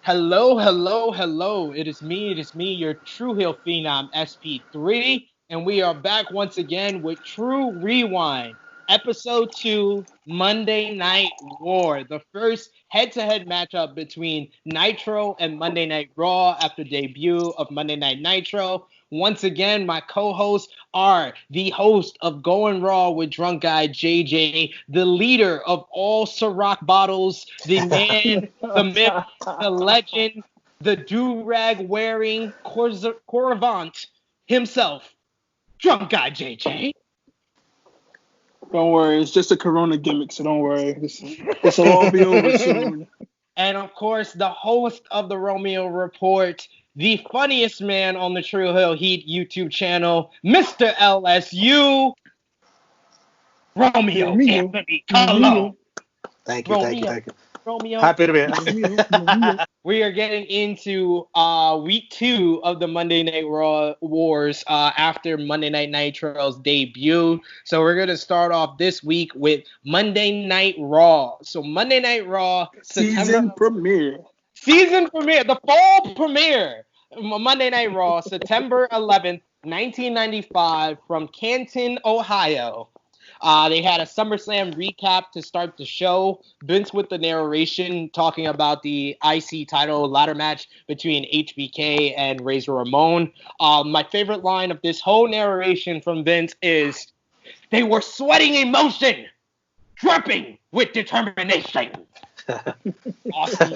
Hello, hello, hello. It is me, your True Heel Phenom SP3, and we are back once again with True Rewind, Episode 2, Monday Night War, the first head-to-head matchup between Nitro and Monday Night Raw after debut of Monday Night Nitro. Once again, my co-hosts are the host of Going Raw with Drunk Guy JJ, the leader of all Ciroc bottles, the man, the myth, the legend, the do-rag wearing Corvant himself, Drunk Guy JJ. Don't worry, it's just a Corona gimmick, so don't worry. This will all be over soon. And of course, the host of the Romeo Report, the funniest man on the True Hill Heat YouTube channel, Mr. LSU, Romeo Anthony Colon. Thank you. Romeo. Happy to be here. We are getting into week 2 of the Monday Night Raw Wars after Monday Night Nitro's debut. So we're going to start off this week with Monday Night Raw. So Monday Night Raw. Season premiere, the fall premiere. Monday Night Raw, September 11th, 1995 from Canton, Ohio. They had a Summerslam recap to start the show. Vince with the narration talking about the IC title ladder match between HBK and Razor Ramon. My favorite line of this whole narration from Vince is, "They were sweating emotion, dripping with determination." Awesome.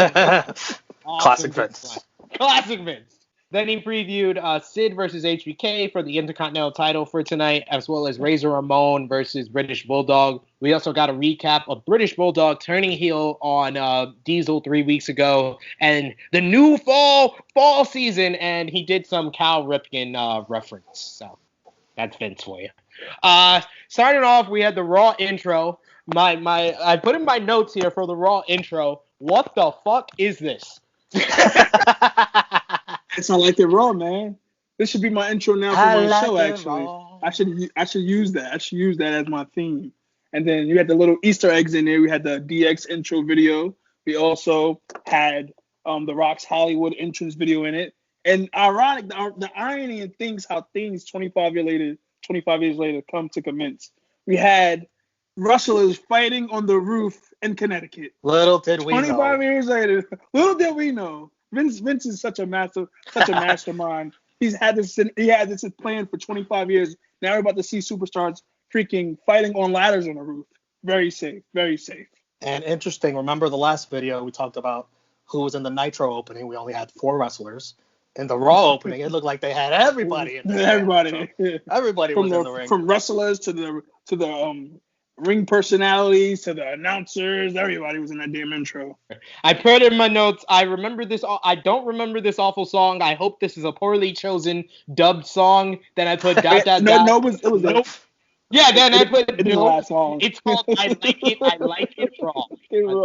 Classic Vince. Classic Vince. Then he previewed Sid versus HBK for the Intercontinental title for tonight, as well as Razor Ramon versus British Bulldog. We also got a recap of British Bulldog turning heel on Diesel 3 weeks ago, and the new fall season, and he did some Cal Ripken reference. So that's Vince for you. Starting off, we had the Raw intro. I put in my notes here for the Raw intro. What the fuck is this? It's not like they're Raw, man. This should be my intro now for my show. Actually, I should use that. I should use that as my theme. And then you had the little Easter eggs in there. We had the DX intro video. We also had the Rock's Hollywood entrance video in it. And ironic, the irony in things, how things 25 years later come to commence. We had wrestlers fighting on the roof in Connecticut. Little did we know. 25 years later, little did we know. Vince is such a mastermind. He had this planned for 25 years. Now we're about to see superstars freaking fighting on ladders on the roof. Very safe, very safe. And interesting, remember the last video we talked about who was in the Nitro opening? We only had 4 wrestlers. In the Raw opening, it looked like they had everybody in there. Everybody was in the ring. From wrestlers to the ring personalities to the announcers, everybody was in that damn intro. I put in my notes, I don't remember this awful song. I hope this is a poorly chosen dubbed song. Then I put dot. No, it was nope. Yeah, then I put it didn't last long. It's called I Like It Raw.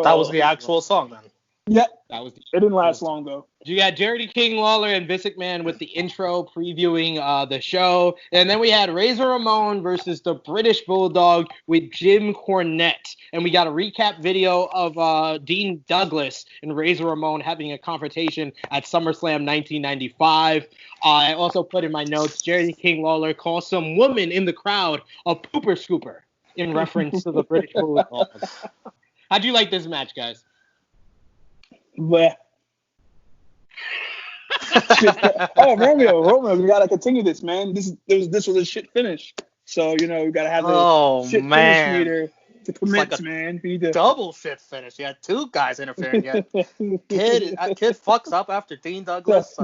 That was the actual song then. Yep. It didn't last long though. You got Jerry King Lawler and Vince McMahon with the intro previewing the show. And then we had Razor Ramon versus the British Bulldog with Jim Cornette. And we got a recap video of Dean Douglas and Razor Ramon having a confrontation at SummerSlam 1995. I also put in my notes, Jerry King Lawler calls some woman in the crowd a pooper scooper in reference to the British Bulldog. How'd you like this match, guys? Bleh. Romeo, we gotta continue this, man. This was a shit finish. So, we gotta have the shit finish meter to commence, like man. Double shit finish. You had 2 guys interfering. Kid fucks up after Dean Douglas.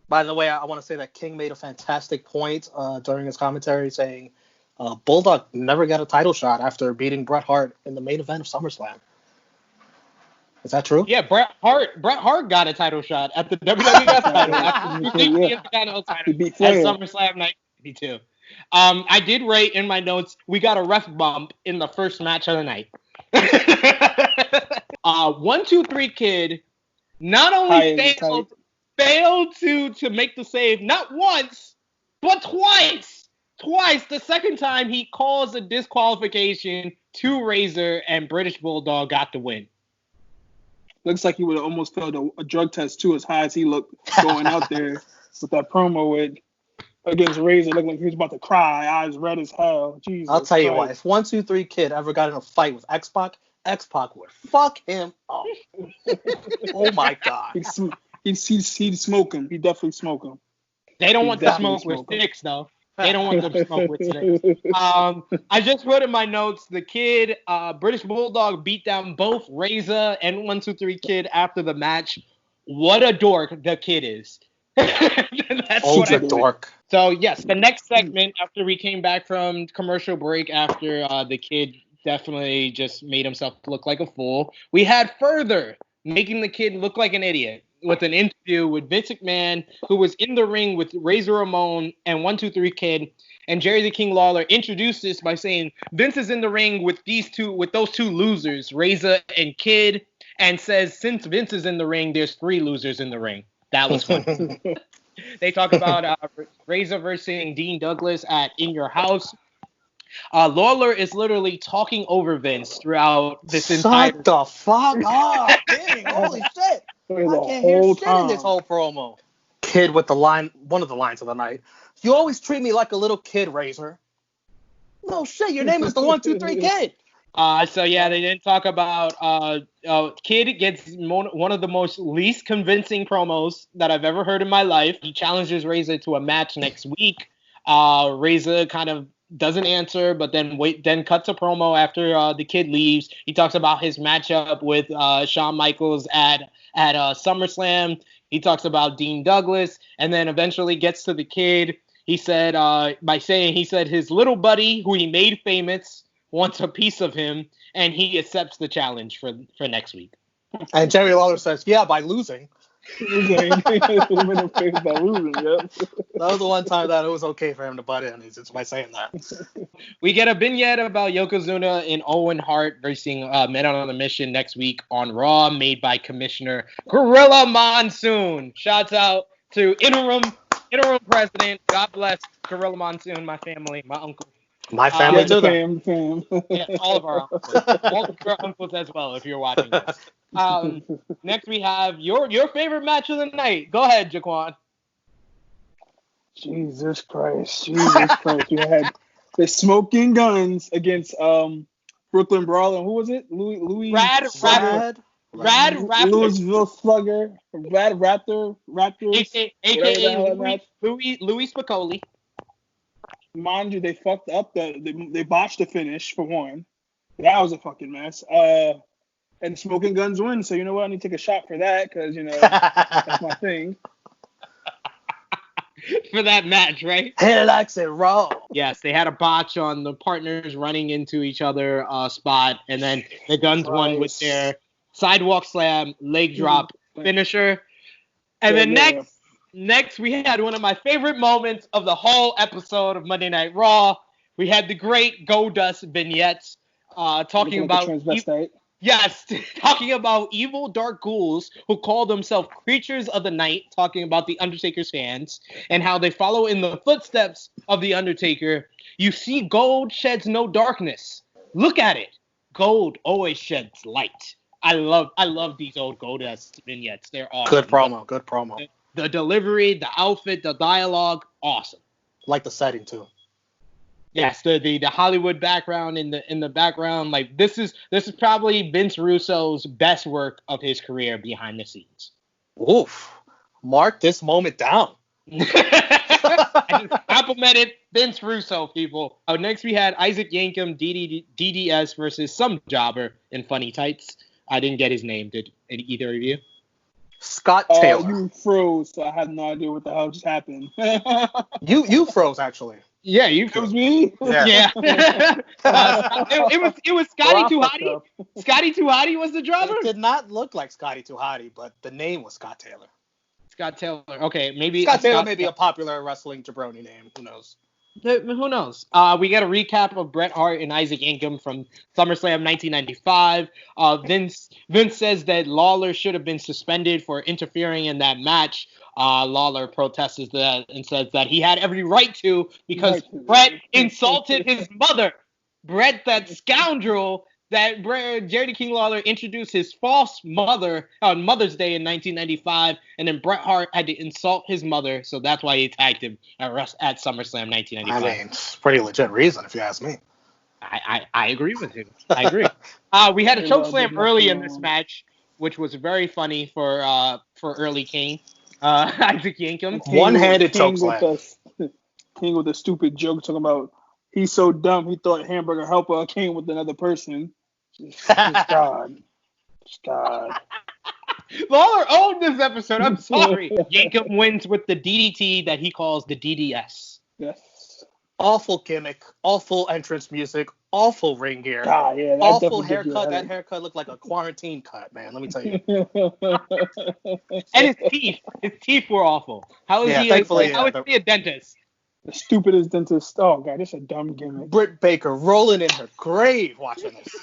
By the way, I want to say that King made a fantastic point during his commentary saying Bulldog never got a title shot after beating Bret Hart in the main event of SummerSlam. Is that true? Yeah, Bret Hart got a title shot at the WWF title after beating the Intercontinental title at SummerSlam 1992. I did write in my notes, we got a ref bump in the first match of the night. 1, 2, 3 Kid not only failed to make the save not once, but twice. The second time he caused a disqualification to Razor and British Bulldog got the win. Looks like he would have almost failed a drug test too, as high as he looked going out there with that promo against Razor, looking like he was about to cry, eyes red as hell. Jesus I'll tell you what, Christ. if 1-2-3 Kid ever got in a fight with X-Pac would fuck him up. Oh my God. He'd smoke him. He'd definitely smoke him. They don't want to smoke with sticks, though. They don't want to smoke with sticks. I just wrote in my notes, the Kid, British Bulldog beat down both Razor and 1-2-3 Kid after the match. What a dork the Kid is. That's what I dork. So, yes, the next segment, after we came back from commercial break, after the Kid definitely just made himself look like a fool, we had further making the Kid look like an idiot with an interview with Vince McMahon, who was in the ring with Razor Ramon and 1-2-3 Kid, and Jerry the King Lawler introduced this by saying Vince is in the ring with those two losers, Razor and Kid, and says since Vince is in the ring, there's 3 losers in the ring. That was fun. They talk about Razor versus Dean Douglas at In Your House. Lawler is literally talking over Vince throughout this entire. Shut the fuck up! Dang, holy shit! I can't hear shit in this whole promo. Kid with the line, one of the lines of the night. You always treat me like a little kid, Razor. No shit, your name is the 1-2-3 Kid. So yeah, they didn't talk about Kid gets one of the most least convincing promos that I've ever heard in my life. He challenges Razor to a match next week. Razor kind of doesn't answer, but then cuts a promo after the Kid leaves. He talks about his matchup with Shawn Michaels at SummerSlam. He talks about Dean Douglas, and then eventually gets to the Kid. He said his little buddy, who he made famous, wants a piece of him, and he accepts the challenge for next week. And Jerry Lawler says, yeah, by losing. That was the one time that it was okay for him to butt in, just by saying that. We get a vignette about Yokozuna and Owen Hart racing Men on a Mission next week on Raw, made by Commissioner Gorilla Monsoon. Shouts out to interim president. God bless Gorilla Monsoon, my family, my uncle. My family too. Yeah, all of our uncles. All of your uncles as well, if you're watching this. Next we have your favorite match of the night. Go ahead, Jaquan. Jesus Christ. We had the Smoking Guns against Brooklyn Brawler. Who was it? Louis Louisville Slugger. Raptors. AKA Louis Spicoli. Mind you, they fucked up. They botched the finish, for one. That was a fucking mess. And Smoking Guns win, so you know what? I need to take a shot for that, because, that's my thing. For that match, right? He likes it raw. Yes, they had a botch on the partners running into each other spot, and then the Guns won with their sidewalk slam, leg drop finisher. And then next, we had one of my favorite moments of the whole episode of Monday Night Raw. We had the great Goldust vignettes talking about talking about evil dark ghouls who call themselves creatures of the night, talking about the Undertaker's fans and how they follow in the footsteps of the Undertaker. You see, gold sheds no darkness. Look at it. Gold always sheds light. I love these old Goldust vignettes. They're awesome. Good promo. The delivery, the outfit, the dialogue, awesome. Like the setting too. Yes, the Hollywood background in the background, like this is probably Vince Russo's best work of his career behind the scenes. Oof. Mark this moment down. I just complimented Vince Russo, people. Next we had Isaac Yankem, DDS versus some jobber in funny tights. I didn't get his name. Did either of you? Scott Taylor. You froze, so I had no idea what the hell just happened. You froze, actually. Yeah, you froze. Me? Yeah. It was Scotty Too Hotty. Scotty Too Hotty was the driver? It did not look like Scotty Too Hotty, but the name was Scott Taylor. Scott Taylor. Okay, maybe Scott Taylor may be a popular wrestling jabroni name. Who knows? Who knows? We got a recap of Bret Hart and Isaac Yankem from SummerSlam 1995. Vince says that Lawler should have been suspended for interfering in that match. Lawler protests that and says that he had every right to because Bret insulted his mother. Bret, that scoundrel, that Jerry King Lawler introduced his false mother on Mother's Day in 1995, and then Bret Hart had to insult his mother, so that's why he attacked him at SummerSlam 1995. I mean, it's a pretty legit reason, if you ask me. I agree with him. I agree. We had a chokeslam early in this match, which was very funny for early Kane. Isaac Yankem. One-handed chokeslam. King with a stupid joke talking about he's so dumb he thought Hamburger Helper came with another person. God. Lawler owned this episode. I'm sorry. Yankem wins with the DDT that he calls the DDS. Yes. Awful gimmick, awful entrance music, awful ring gear, yeah, awful haircut. That haircut looked like a quarantine cut, man. Let me tell you. And his teeth were awful. How is he a dentist? The stupidest dentist. Oh god, this is a dumb gimmick. Britt Baker rolling in her grave watching this.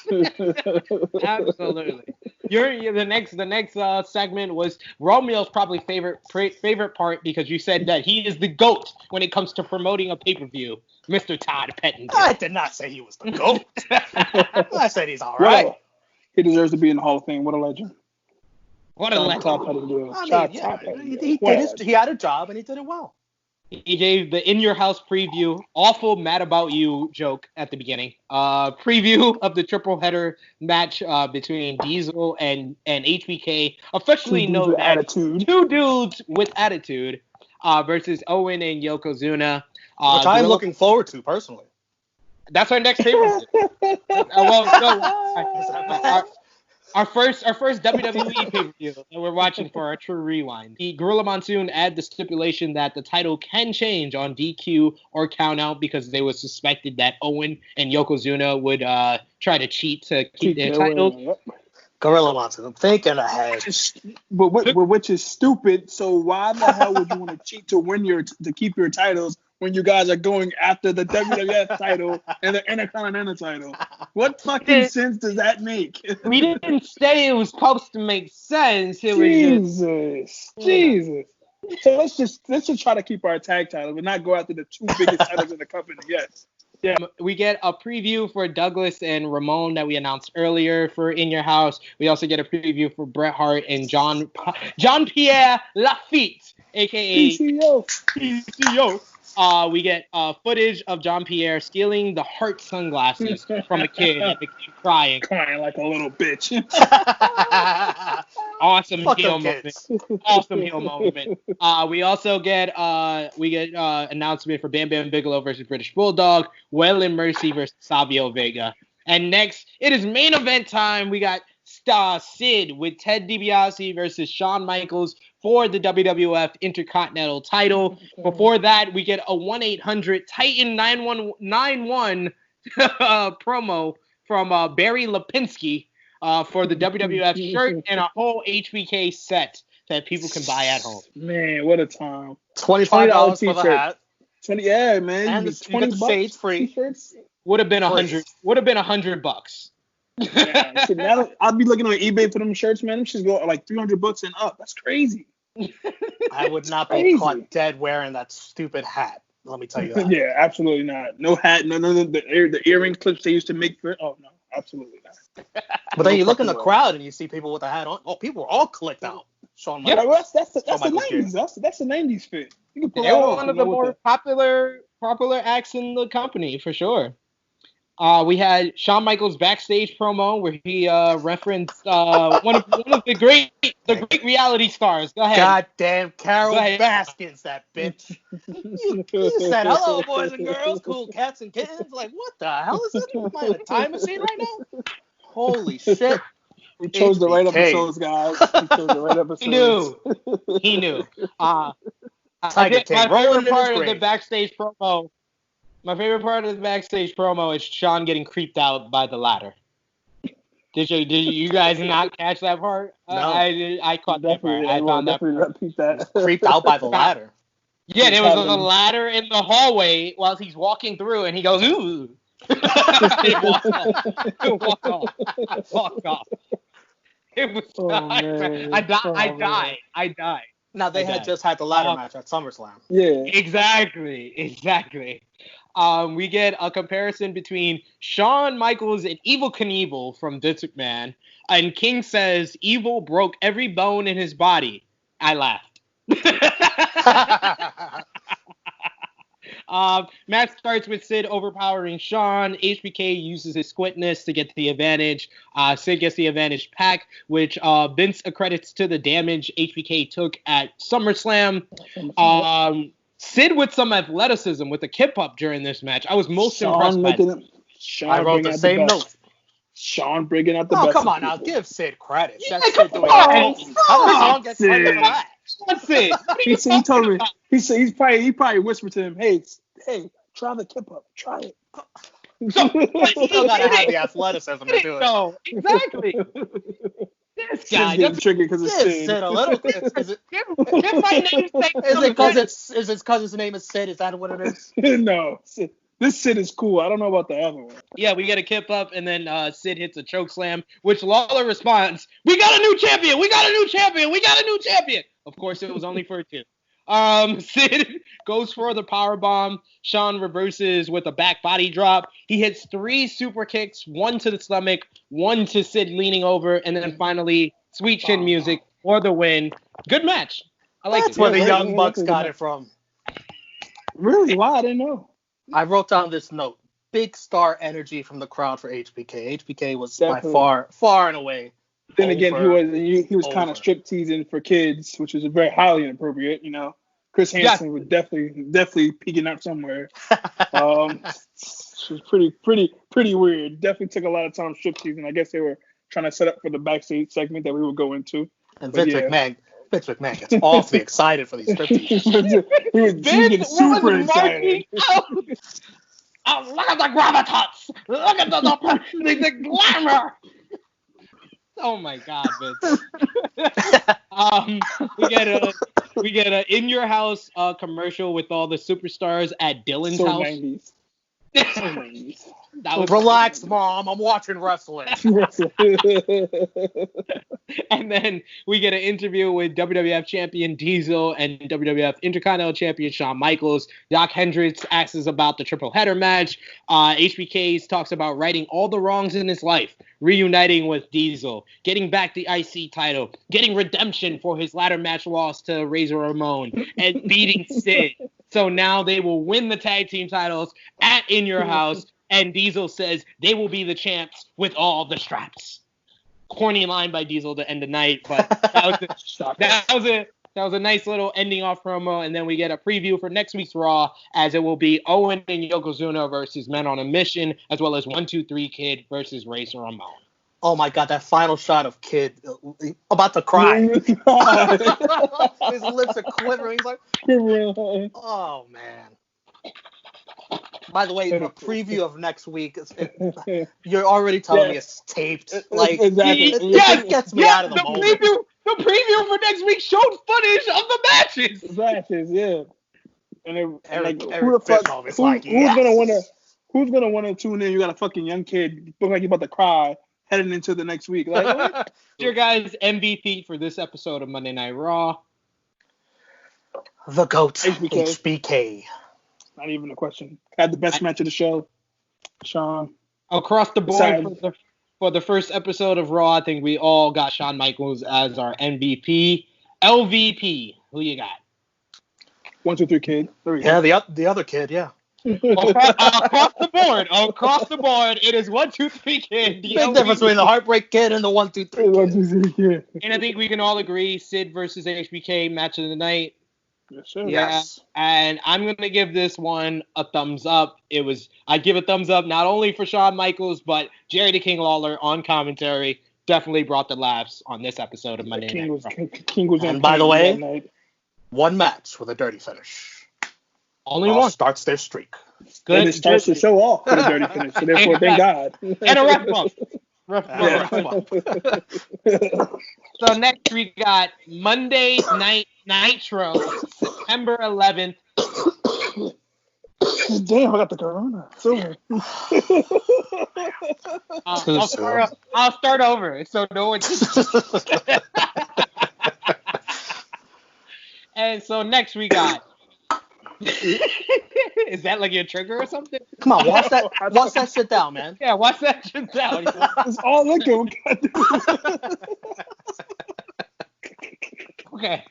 Absolutely. The next segment was Romeo's probably favorite part because you said that he is the GOAT when it comes to promoting a pay-per-view. Mr. Todd Pettinger. I did not say he was the GOAT. I said he's all right. Well, he deserves to be in the Hall of Fame. What a legend. What a legend. He had a job and he did it well. He gave the In Your House preview, awful Mad About You joke at the beginning. Preview of the triple header match between Diesel and HBK, officially known as Two Dudes with Attitude, versus Owen and Yokozuna. Which I'm looking forward to, personally. That's our next favorite. Our first WWE pay-per-view that we're watching for our True Rewind. The Gorilla Monsoon add the stipulation that the title can change on DQ or count out because they were suspected that Owen and Yokozuna would try to cheat to keep their title. Gorilla Monsoon, I'm thinking ahead. Which is stupid. So why the hell would you want to cheat to win to keep your titles when you guys are going after the WWF title and the Intercontinental title? What fucking sense does that make? We didn't say it was supposed to make sense. Jesus. So let's just try to keep our tag titles, but not go after the two biggest titles in the company. Yes. Yeah, we get a preview for Douglas and Ramon that we announced earlier for In Your House. We also get a preview for Bret Hart and Jean-Pierre Lafitte, a.k.a. PCO. We get footage of Jean-Pierre stealing the Hart sunglasses from a kid and the kid crying like a little bitch. Awesome heel moment. We also get announcement for Bam Bam Bigelow versus British Bulldog, Waylon Mercy versus Savio Vega. And next, it is main event time. We got Sid with Ted DiBiase versus Shawn Michaels for the WWF Intercontinental title. Before that, we get a 1-800-TITAN 9191 promo from Barry Lipinski for the WWF shirt and a whole HBK set that people can buy at home. Man, what a time. $25 for the hat. 20, yeah, man. And the 20 shades free. T-shirts. Would have been $100. Yeah, shit, now I'll be looking on eBay for them shirts, man. Them shits go like $300 and up. That's crazy. I would not be caught dead wearing that stupid hat. Let me tell you that. Yeah, absolutely not. No hat, no the earring clips they used to make for it. Oh no, absolutely not. But then you look in the crowd and you see people with a hat on. Oh, people were all clicked out. Shawn Michaels. Yeah, that's the 90s. That's the 90s fit. They were one of the more popular acts in the company for sure. We had Shawn Michaels backstage promo where he referenced one of the great reality stars. Go ahead. Goddamn Carol Baskins, that bitch. You said, "Hello, boys and girls, cool cats and kittens." Like, what the hell is this? Am I in a time machine right now? Holy shit. He chose the right episodes, guys. He chose the right episodes. He knew. My favorite part of the backstage promo. My favorite part of the backstage promo is Shawn getting creeped out by the ladder. Did you guys not catch that part? No. I caught that part. I found that part. Creeped out by the ladder. Yeah, there was a ladder in the hallway while he's walking through, and he goes, ooh. He walked off. It was I died. Now, they had just had the ladder match at SummerSlam. Yeah. Exactly. We get a comparison between Shawn Michaels and Evel Knievel from Vince McMahon. And King says, Evil broke every bone in his body. I laughed. Match starts with Sid overpowering Shawn. HBK uses his quickness to get the advantage. Sid gets the advantage pack, which Vince accredits to the damage HBK took at SummerSlam. Sid with some athleticism with the kip up during this match. I was most impressed by it. I wrote the same note. Sean bringing out the best. Oh, come on now. Give Sid credit. Yeah, That's Sid doing it. How does Sean get credit for that? That's it. He told me. He probably whispered to him, "Hey, try the kip up. Try it." You still gotta have the athleticism to do it. No, exactly. This guy getting triggered because it's Sid. Sid a little. Give my namesake. Is it because his name is Sid? Is that what it is? No, this Sid is cool. I don't know about the other one. Yeah, we get a kip up, and then Sid hits a choke slam, which Lawler responds, "We got a new champion! We got a new champion! We got a new champion!" Of course, it was only for 2. Sid goes for the power bomb. Shawn reverses with a back body drop. He hits 3 super kicks, 1 to the stomach, 1 to Sid leaning over, and then finally sweet chin music for the win. Good match. I like That's where the Young Bucks got it from. Really? Wow, I didn't know. I wrote down this note. Big star energy from the crowd for HBK. HBK was Definitely. by far and away. Then again, he was kind of strip teasing for kids, which is very highly inappropriate. You know, Chris Hansen was definitely peeking out somewhere. It was pretty weird. Definitely took a lot of time strip teasing. I guess they were trying to set up for the backstage segment that we would go into. And Vince McMahon gets awfully excited for these strip teasers. he was getting super excited. Oh, look at the gravitas! Look at the glamour! Oh my God, Vince. We get a in your house commercial with all the superstars at Dylan's house. 90s. So 90s. Relax, Mom. I'm watching wrestling. And then we get an interview with WWF Champion Diesel and WWF Intercontinental Champion Shawn Michaels. Doc Hendricks asks about the triple header match. HBK talks about righting all the wrongs in his life, reuniting with Diesel, getting back the IC title, getting redemption for his ladder match loss to Razor Ramon, and beating Sid. So now they will win the tag team titles at In Your House. And Diesel says they will be the champs with all the straps. Corny line by Diesel to end the night, but that was a nice little ending off promo. And then we get a preview for next week's Raw, as it will be Owen and Yokozuna versus Men on a Mission, as well as 1-2-3 Kid versus Razor Ramon. Oh my God, that final shot of Kid about to cry. His lips are quivering. He's like, oh man. By the way, the preview of next week, you're already telling me it's taped. Like, it gets me out of the moment. The preview for next week showed footage of the matches. Yeah. And Eric who the fuck? is like, who's gonna want to tune in? You got a fucking young kid, look like you're about to cry, heading into the next week. Like, what? Your guys' MVP for this episode of Monday Night Raw. The GOAT, HBK. Not even a question. Had the best match of the show, Shawn. Across the board for the first episode of Raw, I think we all got Shawn Michaels as our MVP. LVP, who you got? 1-2-3 Kid. Yeah, the other kid, yeah. Across the board, it is 1-2-3 Kid. Big difference between the Heartbreak Kid and the 1-2-3 Kid. And I think we can all agree, Sid versus HBK match of the night. Yes, sir. Yes. And I'm going to give this one a thumbs up. I give a thumbs up not only for Shawn Michaels, but Jerry the King Lawler on commentary definitely brought the laughs on this episode of Monday Night. King was and by the way, one match with a dirty finish. Only one. Starts their streak. Good. And it starts the show off with a dirty finish. So therefore, thank God. And a ref bump. So next we got Monday Night Nitro, September 11th. Damn, I got the corona. I'll start over, so no one. And so next we got Is that like your trigger or something? Come on, watch that shit down, man. Yeah, watch that shit down. It's all liquor. Okay.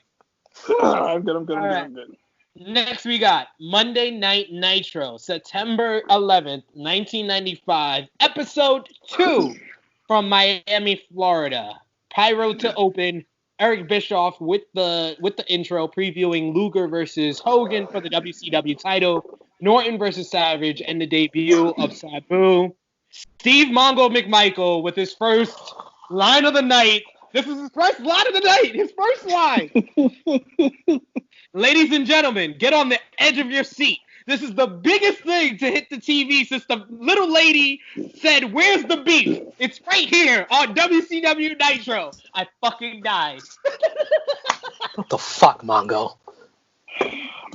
I'm good. Next, we got Monday Night Nitro, September 11th, 1995, Episode 2 from Miami, Florida. Pyro to open, Eric Bischoff with the intro previewing Luger versus Hogan for the WCW title, Norton versus Savage, and the debut of Sabu. Steve Mongo McMichael with his first line of the night. This is his first line of the night. His first line. Ladies and gentlemen, get on the edge of your seat. This is the biggest thing to hit the TV since the little lady said, "Where's the beef?" It's right here on WCW Nitro. I fucking died. What the fuck, Mongo?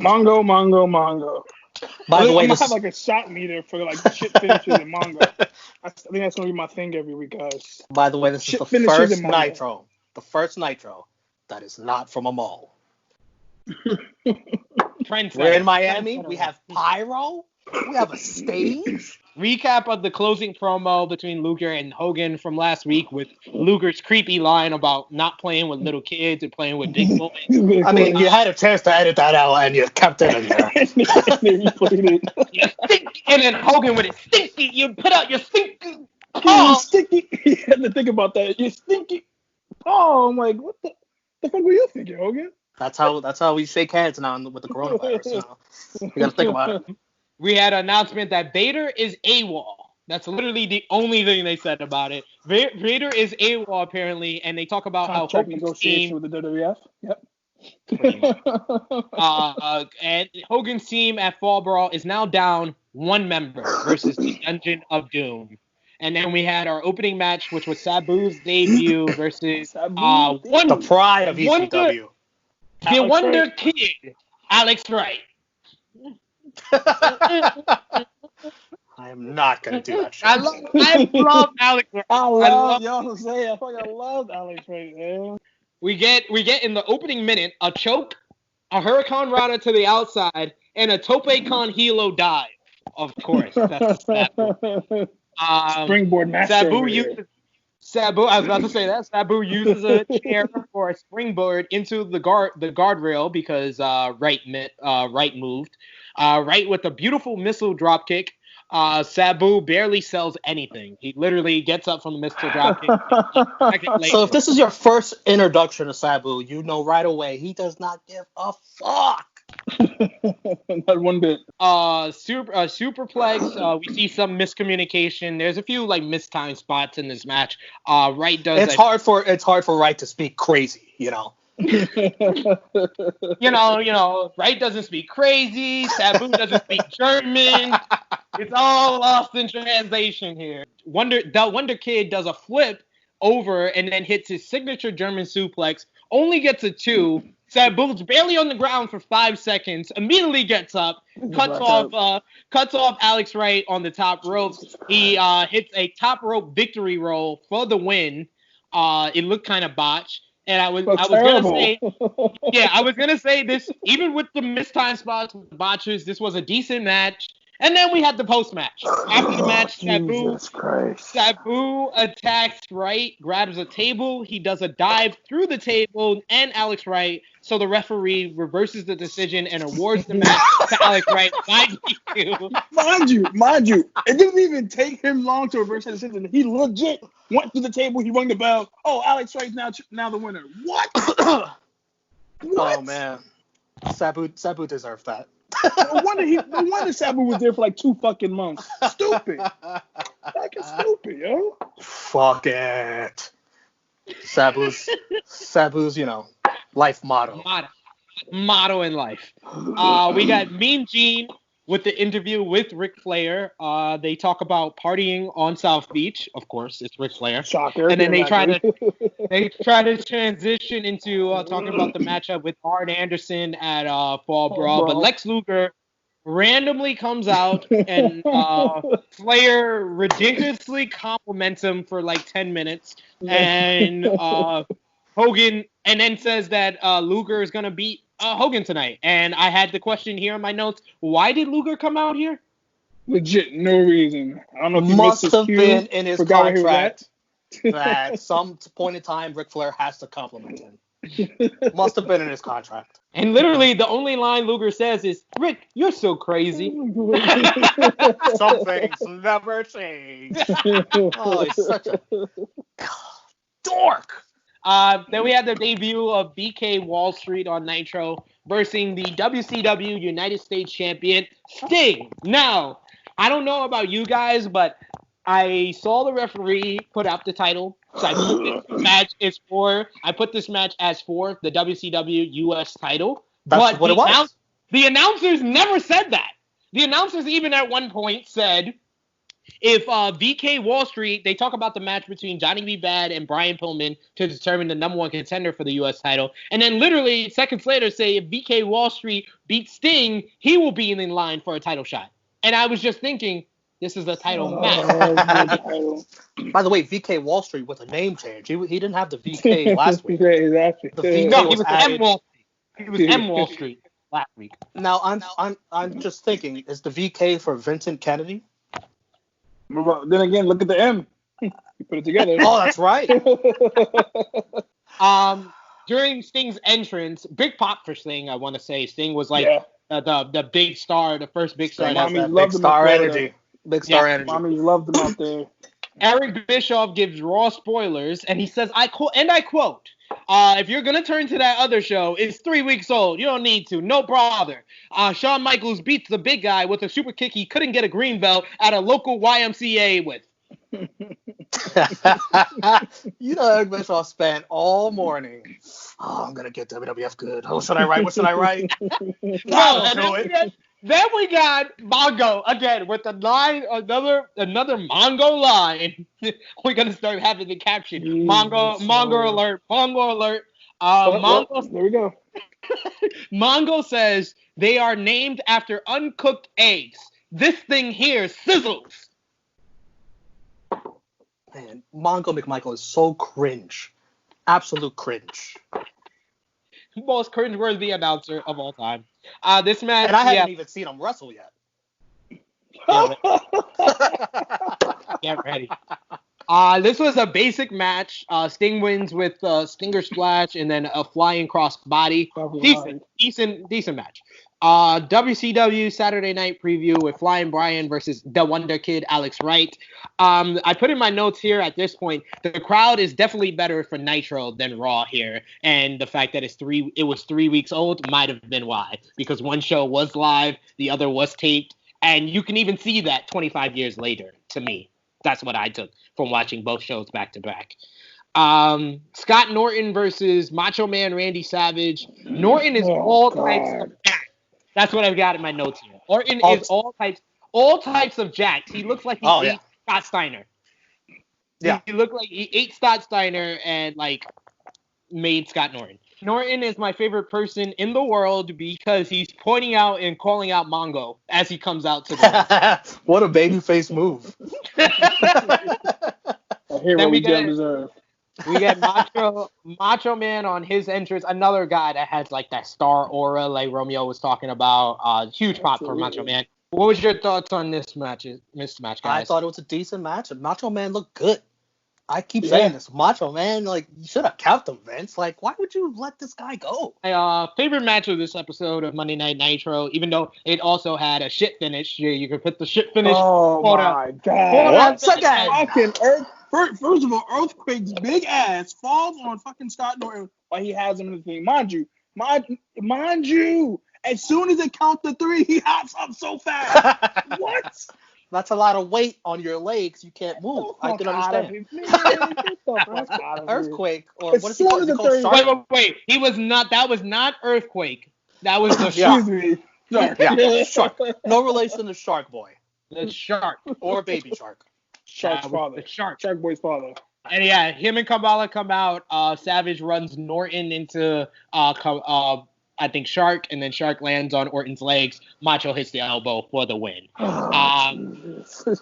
Mongo. By the way, I'm gonna have like a shot meter for like shit finishes in Mongo. I think that's gonna be my thing every week, guys. By the way, this is the first Nitro. The first Nitro that is not from a mall. We're in Miami. We have pyro. We have a stage. Recap of the closing promo between Luger and Hogan from last week with Luger's creepy line about not playing with little kids and playing with big boys. I mean, you had a chance to edit that out and you kept it in there. And then Hogan with it, stinky. You put out your stinky. Oh, stinky. You had to think about that. You stinky. Oh, I'm like, what the fuck were you thinking, Hogan? That's how we shake hands now with the coronavirus. You know? You got to think about it. We had an announcement that Vader is AWOL. That's literally the only thing they said about it. Vader is AWOL apparently, and they talk about how Hogan's team with the WWF. Yep. And Hogan's team at Fall Brawl is now down one member versus the Dungeon of Doom. And then we had our opening match, which was Sabu's debut versus the pride of ECW. The Wonder Kid, Alex Wright. I am not gonna do that shit. I love Alex Wright. I love Alex Wright, man. We get in the opening minute a choke, a Hurricane Rana to the outside, and a Tope Con Hilo dive. Of course, that's that. Springboard master. Sabu, I was about to say that. Sabu uses a chair for a springboard into the guardrail because Wright moved. Wright with a beautiful missile drop kick. Sabu barely sells anything. He literally gets up from the missile drop kick. So if this is your first introduction to Sabu, you know right away he does not give a fuck. Not one bit. Superplex. We see some miscommunication. There's a few like mistimed spots in this match. Wright does. It's hard for Wright to speak crazy. You know. Wright doesn't speak crazy. Sabu doesn't speak German. It's all lost in translation here. The Wonder Kid does a flip over and then hits his signature German suplex. Only gets a 2. Sabu's barely on the ground for 5 seconds. Immediately gets up, cuts off Alex Wright on the top ropes. He hits a top rope victory roll for the win. It looked kind of botched. And I was gonna say this, even with the mistimed spots, with the botches, this was a decent match. And then we had the post match. After the match, Sabu attacks Wright, grabs a table. He does a dive through the table and Alex Wright. So the referee reverses the decision and awards the match to Alex Wright by DQ. Mind you, it didn't even take him long to reverse the decision. He legit went to the table. He rung the bell. Oh, Alex Wright's now the winner. What? Oh man, Sabu deserved that. No wonder Sabu was there for like 2 fucking months. Stupid. Fucking stupid, yo. Fuck it. Sabu's, life motto. Motto in life. We got Mean Gene with the interview with Ric Flair. They talk about partying on South Beach. Of course, it's Ric Flair. Shocker. And then they try to transition into talking about the matchup with Hart Anderson at Fall Brawl. But Lex Luger randomly comes out and Flair ridiculously compliments him for like 10 minutes. And Hogan and then says that Luger is going to beat Hogan tonight, and I had the question here in my notes: why did Luger come out here? Legit, no reason. I don't know if he Must missed his have cue, been in his forgot where he was contract at. that some point in time Ric Flair has to compliment him. Must have been in his contract. And literally, the only line Luger says is, "Rick, you're so crazy." Some things never change. Oh, he's such a dork. Then we had the debut of BK Wall Street on Nitro versus the WCW United States Champion Sting. Now, I don't know about you guys, but I saw the referee put out the title. So I put this match as for the WCW US title. That's what it was. The announcers never said that. The announcers even at one point said, if VK Wall Street, they talk about the match between Johnny B. Bad and Brian Pillman to determine the number one contender for the U.S. title. And then literally seconds later say if VK Wall Street beats Sting, he will be in line for a title shot. And I was just thinking, this is a title match. By the way, VK Wall Street with a name change. He didn't have the VK last week. Yeah, exactly. The VK No, he was was added. M Wall Street. He was M Wall Street last week. Now I'm just thinking, is the VK for Vincent Kennedy? Then again, look at the M. You put it together. Oh, that's right. During Sting's entrance, big pop for Sting. I want to say Sting was like the big star, the first big star. Mommy loved big star energy. Big star energy. Mommy loved him out there. Eric Bischoff gives Raw spoilers, and he says, I quote, if you're going to turn to that other show, it's 3 weeks old. You don't need to. No bother. Shawn Michaels beats the big guy with a super kick he couldn't get a green belt at a local YMCA with. You know, Eric Bischoff spent all morning. Oh, I'm going to get WWF good. Oh, should I write? What should I write? Then we got Mongo again with another Mongo line. We're gonna start having the caption Mongo alert. There we go. Mongo says they are named after uncooked eggs. This thing here sizzles. Man, Mongo McMichael is so cringe. Absolute cringe. Most cringeworthy announcer of all time. This match, and I haven't even seen him wrestle yet. Get ready. This was a basic match. Sting wins with Stinger Splash and then a flying cross body. Decent match. WCW Saturday Night Preview with Flying Brian versus the Wonder Kid Alex Wright. I put in my notes here at this point, the crowd is definitely better for Nitro than Raw here, and the fact that it was 3 weeks old might have been why, because one show was live, the other was taped, and you can even see that 25 years later. To me, that's what I took from watching both shows back to back. Scott Norton versus Macho Man Randy Savage. Norton is all types of jacked. That's what I've got in my notes here. Norton is all types of jacked. He looks like he ate Scott Steiner. Yeah. He looked like he ate Scott Steiner and made Scott Norton. Norton is my favorite person in the world because he's pointing out and calling out Mongo as he comes out to the ring. What a babyface move. I hear what we deserve. We get Macho Man on his entrance, another guy that has that star aura like Romeo was talking about. Huge pop for Macho Man. What was your thoughts on this match, guys? I thought it was a decent match. Macho Man looked good. I keep saying this. Macho Man, you should have kept him, Vince. Why would you let this guy go? My favorite match of this episode of Monday Night Nitro, even though it also had a shit finish. You could put the shit finish. Oh, my God. Once again. First of all, Earthquake's big ass falls on fucking Scott Norton while he has him in the thing. Mind you, as soon as it counts to 3, he hops up so fast. What? That's a lot of weight on your legs. You can't move. I can understand. Earthquake, or what is it called? Wait. He was not. That was not Earthquake. That was the Excuse me. Shark. No relation to Shark Boy. The Shark. Or Baby Shark. Shark's father. The Shark Boy's father. And him and Kabbalah come out. Savage runs Norton into I think Shark, and then Shark lands on Orton's legs. Macho hits the elbow for the win.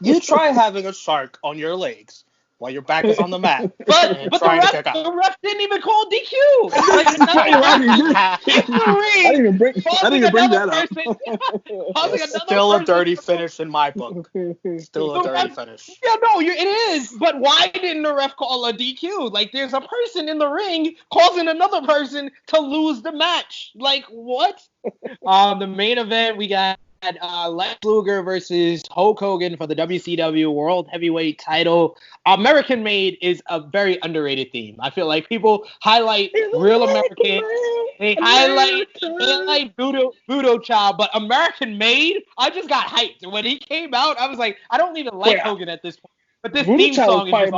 You try having a shark on your legs while your back is on the mat. But the ref didn't even call DQ. Like, I didn't even bring that up. It's still a dirty finish in my book. Still a dirty finish. Yeah, no, it is. But why didn't the ref call a DQ? Like, there's a person in the ring causing another person to lose the match. Like, what? The main event, we got Lex Luger versus Hulk Hogan for the WCW World Heavyweight title. American Made is a very underrated theme. I feel like people highlight Real American. They highlight Voodoo Child, but American Made, I just got hyped. When he came out, I was like, I don't even like Hogan at this point. But this Voodoo theme song is I'm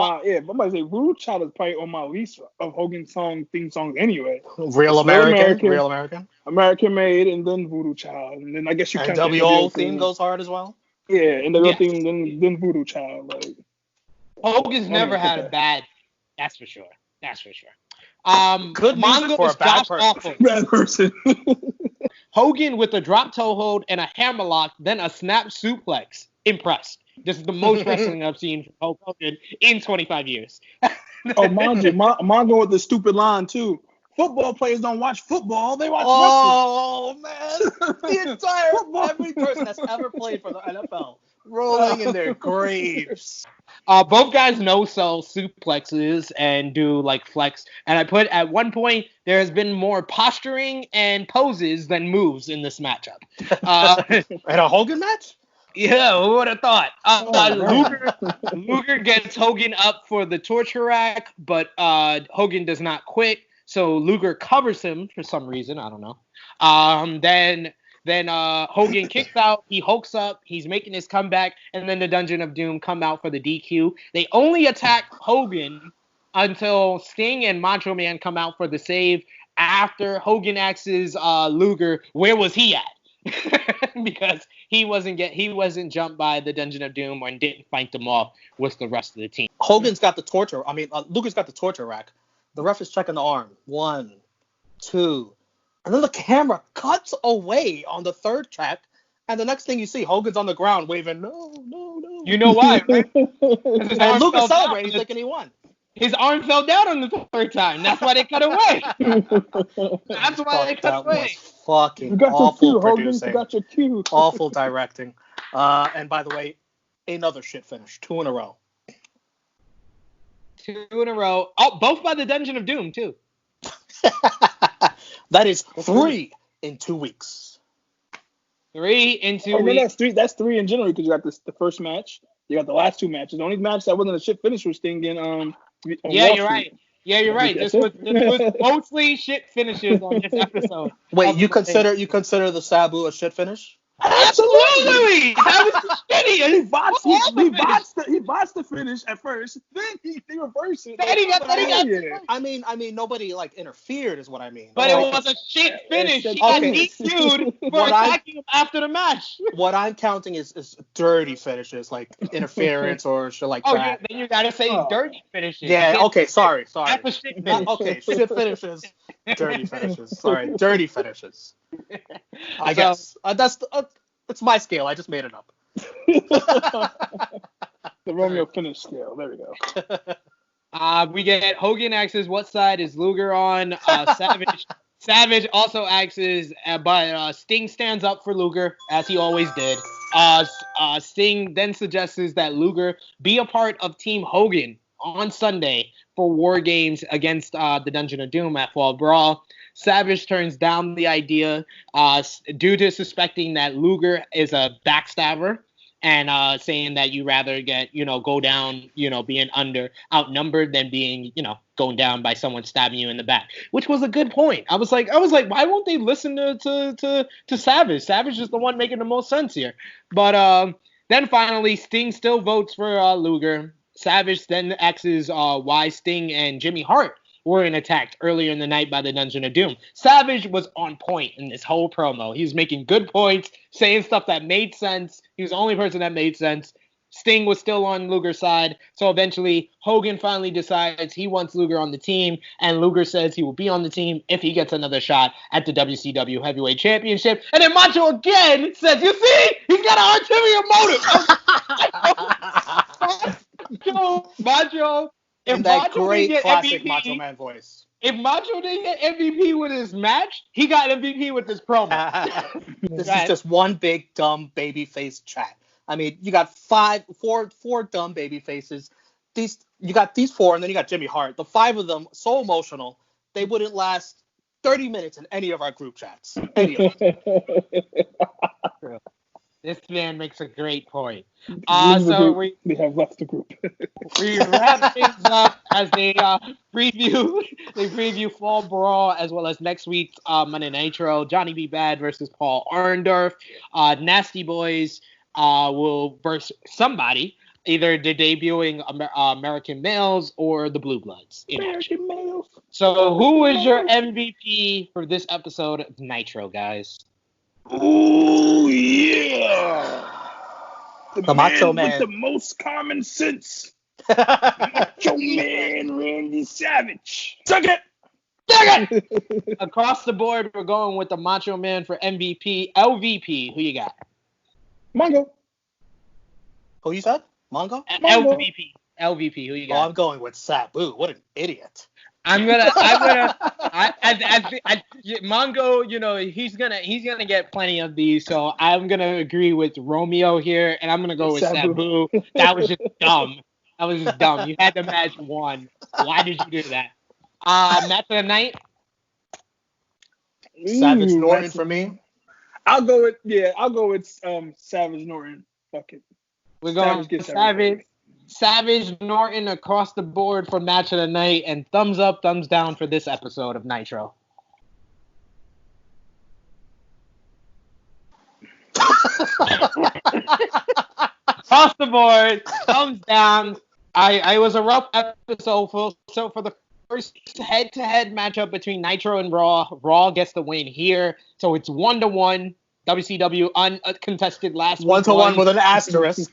about to say Voodoo Child is probably on my list of Hogan theme songs anyway. Real American. American Made, and then Voodoo Child, and then I guess you can. WO theme goes hard as well. Yeah, and the real theme, then Voodoo Child. Like Hogan's never had a bad. That's for sure. Good music for a bad person. Hogan with a drop toe hold and a hammerlock, then a snap suplex. Impressed. This is the most wrestling I've seen from Hulk Hogan in 25 years. Mongo with the stupid line too. Football players don't watch football; they watch wrestling. Oh man, the entire every person that's ever played for the NFL rolling in their graves. Both guys no-sell suplexes and do like flex. And I put at one point there has been more posturing and poses than moves in this matchup. At a Hogan match? Yeah, who would have thought? Luger gets Hogan up for the torture rack, but Hogan does not quit. So Luger covers him for some reason. I don't know. Then Hogan kicks out. He hulks up. He's making his comeback. And then the Dungeon of Doom come out for the DQ. They only attack Hogan until Sting and Macho Man come out for the save. After Hogan asks Luger, where was he at? Because he wasn't jumped by the Dungeon of Doom and didn't fight them off with the rest of the team. Luger's got the torture rack. The ref is checking the arm. 1, 2, and then the camera cuts away on the third track, and the next thing you see, Hogan's on the ground waving, no. You know why, right? And Luger's celebrating, he's thinking he won. His arm fell down on the third time. That's why they cut away. That's why they cut away. Fucking awful producing. You got your cue. Awful directing. And by the way, another shit finish. 2 in a row. 2 in a row. Oh, both by the Dungeon of Doom, too. That is 3 in 2 weeks. 3 in 2 weeks. That's 3 in general because you got the first match. You got the last 2 matches. The only match that wasn't a shit finish was Sting in you're right. Yeah, you're right. This was mostly shit finishes on this episode. Wait, you consider the Sabu a shit finish? Absolutely! That was shitty. He botched the finish at first. Then he reversed it. I mean, nobody like interfered, is what I mean. But it was a shit finish. He got DQ'd for attacking him after the match. What I'm counting is dirty finishes, like interference or shit like that. Yeah, then you gotta say dirty finishes. Yeah. Okay. Sorry. That's a shit finish. Okay. Shit finishes. Dirty finishes. Sorry. Dirty finishes. I guess that's my scale. I just made it up. The Romeo finish scale. There we go. We get Hogan asks what side is Luger on. Savage also asks, but Sting stands up for Luger as he always did. Sting then suggests that Luger be a part of Team Hogan on Sunday for War Games against the Dungeon of Doom at Fall Brawl. Savage turns down the idea due to suspecting that Luger is a backstabber and saying that you rather go down, being outnumbered than being, going down by someone stabbing you in the back, which was a good point. I was like, why won't they listen to Savage? Savage is the one making the most sense here. But then finally, Sting still votes for Luger. Savage then asks why Sting and Jimmy Hart weren't attacked earlier in the night by the Dungeon of Doom. Savage was on point in this whole promo. He was making good points, saying stuff that made sense. He was the only person that made sense. Sting was still on Luger's side. So eventually, Hogan finally decides he wants Luger on the team, and Luger says he will be on the team if he gets another shot at the WCW Heavyweight Championship. And then Macho again says, you see, he's got an ulterior motive. Macho. In that great classic Macho Man voice. If Macho didn't get MVP with his match, he got MVP with his promo. This is just one big dumb babyface chat. I mean, you got four dumb baby faces. You got these four, and then you got Jimmy Hart. The five of them, so emotional, they wouldn't last 30 minutes in any of our group chats. Any of them. This man makes a great point. We have left the group. We wrap things up as they preview Fall Brawl as well as next week's Monday Nitro. Johnny B. Bad versus Paul Orndorff. Nasty Boys will verse somebody, either the debuting American Males or the Blue Bloods. American Males. So who is your MVP for this episode of Nitro, guys? Oh yeah. The Macho Man with the most common sense. Macho Man Randy Savage. Suck it! Across the board, we're going with the Macho Man for MVP. LVP, who you got? Mongo. Who you said? Mongo? LVP, who you got? Oh, I'm going with Sabu. What an idiot. Mongo, you know, he's gonna get plenty of these, so I'm gonna agree with Romeo here, and I'm gonna go with Sabu. That was just dumb. You had the match won. Why did you do that? Match of the night. Savage Norton for me. I'll go with Savage Norton. Fuck it. We're going with Savage Norton across the board for match of the night, and thumbs up, thumbs down for this episode of Nitro. Across the board, thumbs down. It was a rough episode. So for the first head-to-head matchup between Nitro and Raw gets the win here. So it's 1-1. WCW uncontested last week. 1-1 with an asterisk.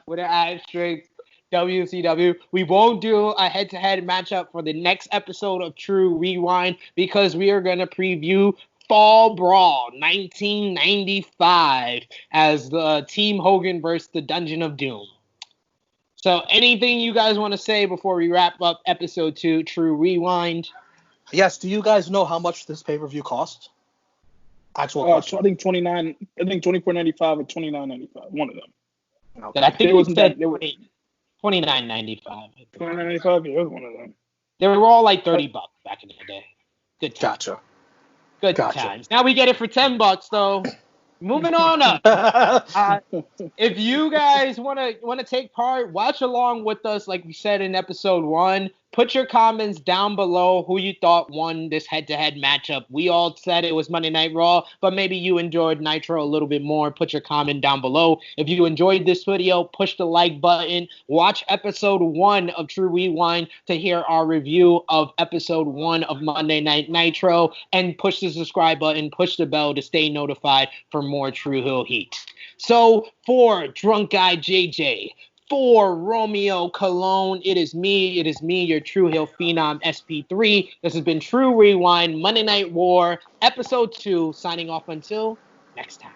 With an asterisk. WCW. We won't do a head-to-head matchup for the next episode of True Rewind because we are going to preview Fall Brawl 1995 as the Team Hogan versus the Dungeon of Doom. So anything you guys want to say before we wrap up episode 2 True Rewind? Yes, do you guys know how much this pay-per-view cost? Actual cost. I think $24.95 or $29.95. One of them. Okay. I think it wasn't that. $29.95. $29.95. Yeah, it was one of them. They were all like $30 back in the day. Good times. Gotcha. Good times. Now we get it for $10 though. Moving on up. If you guys want to take part, watch along with us, like we said in episode 1. Put your comments down below who you thought won this head-to-head matchup. We all said it was Monday Night Raw, but maybe you enjoyed Nitro a little bit more. Put your comment down below. If you enjoyed this video, push the like button. Watch episode 1 of True Rewind to hear our review of episode 1 of Monday Night Nitro. And push the subscribe button, push the bell to stay notified for more True Hill Heat. So, for Drunk Guy JJ, for Romeo Cologne, it is me, your True Hill Phenom SP3. This has been True Rewind, Monday Night War, Episode 2, signing off until next time.